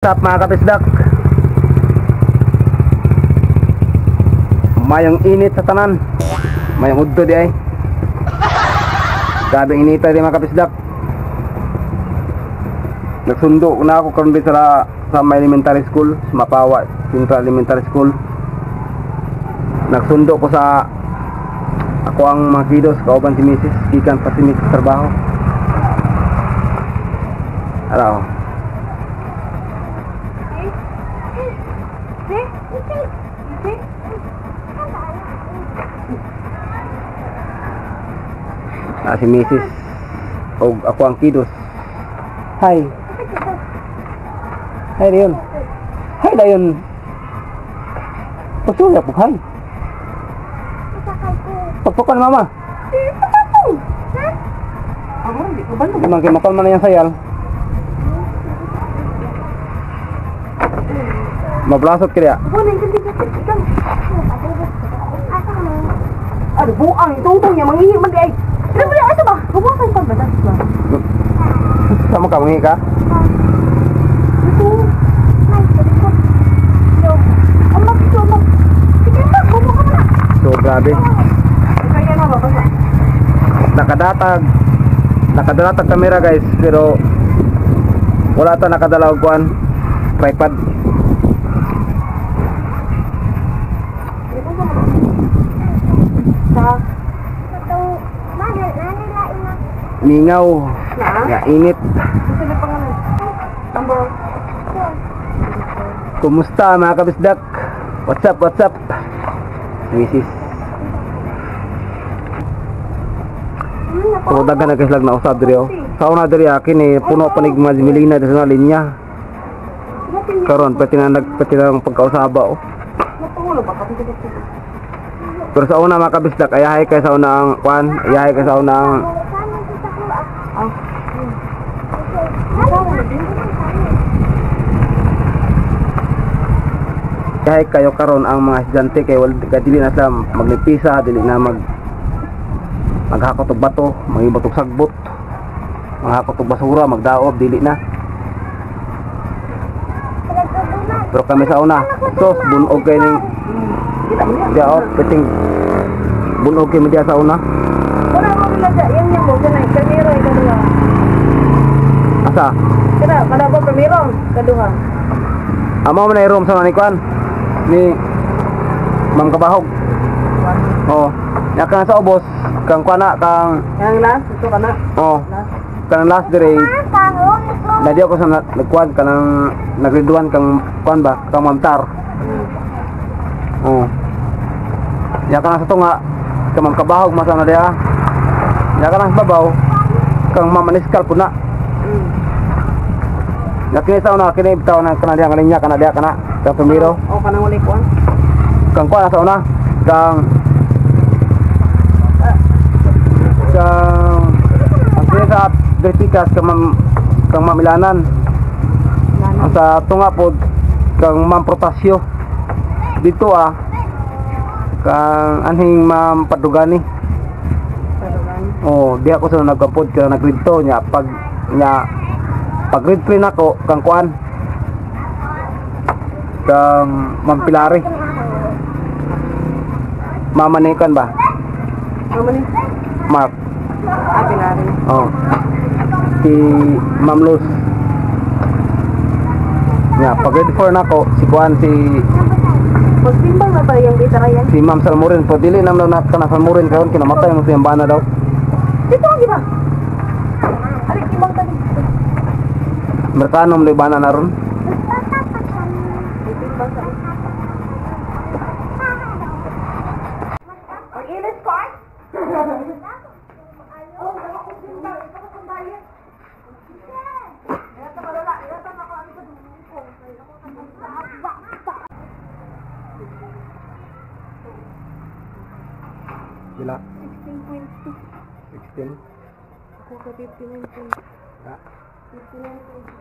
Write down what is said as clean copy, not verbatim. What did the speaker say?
What's up mga kapisdak? Mayang init sa tanan. Mayang udto di ay. Grabe inita di mga kapisdak. Nagsundo na ako karon dito sa may elementary school, sa Mapawa Central Elementary School. Nagsundo ko sa ako ang mga kiddos, kauban si Mrs. Gikan pa si Mrs. trabaho. Araw. Si Mrs. o ako ang kiddos. Hi. Hi Dayon. Hi Dayon. Pagsuya po, hi. Pagpukan mama. Gimana makan mana yang sayal? Mablasot kaya. Aduh, buang itu untungnya mengihi mendiai. Dia boleh aja bah, buang kan pembatas bah. Sama kamu ngi ka? Itu. Allah itu Allah. Sige ba, buang ka na. So grabe. Kaya na ba basta? Nakadatag kamera guys, pero wala ta nakadalaw kuan tripod. Mingaw. Ya init. Kumusta mga kabisdak? What's up? Mrs. So dagan na guys lag na usab diri oh. Sa una diri kini puno panig milina sa linya. Karon pati na pagkausaba oh. Pero sa una mga kabisdak ayahay kay sa unang kwan, ayahay kay sa unang ayahay kayo karon ang mga estudyante kay dili na sila magnipisa, dili na maghakot og bato, manghibot og sagbot, maghakot og basura, magdaob, dili na. Pero kami sa una, sos bunog kay ning diaot, piting bunog kay media sa una. Wala mo nila yang mo kanay kamera ikaduha. Asa? Kira kada ba kamera kaduha. Amo man room sa manikwan ni Ma'am Kabahog. Oh, yakan sa ubos kang kuana kang Yang last ito kana. oh. Kang last dire. Dadi ako sa nagkuan kanang nagriduan kang kuan ba kang mamtar. Oh. Yakan sa tunga kang Ma'am Kabahog masa na dia. Yakan sa babaw kang mamaniskal puna. Nakita na kini bitaw na kana dia kaninya kana dia kana kang tumiro. Oh kana wala kuan. Kang kuan sa una kang ang sa Betikas kang mamilanan ang sa tunga pod kang Ma'am Protasio dito kang anhing Ma'am Padugani. Oh di ako sa nagkapod ka nagrinto nya pag grade 3 nako kang kuan kang Ma'am Pilari mamanikan ba Mama ni Mark Pilari. oh si Ma'am Luz nya pag grade 4 nako si kuan si Pagtimbang na ba yung data yan? si Ma'am Salmurin po dili naman na kana Salmurin karon kinamatay mo siyang bana daw Dito lagi ba? Ari timbang tadi. Merkano mo bana na ron Mag-ilis ko ay? Bila 16.2. 16 Ako ka 59. ya 59.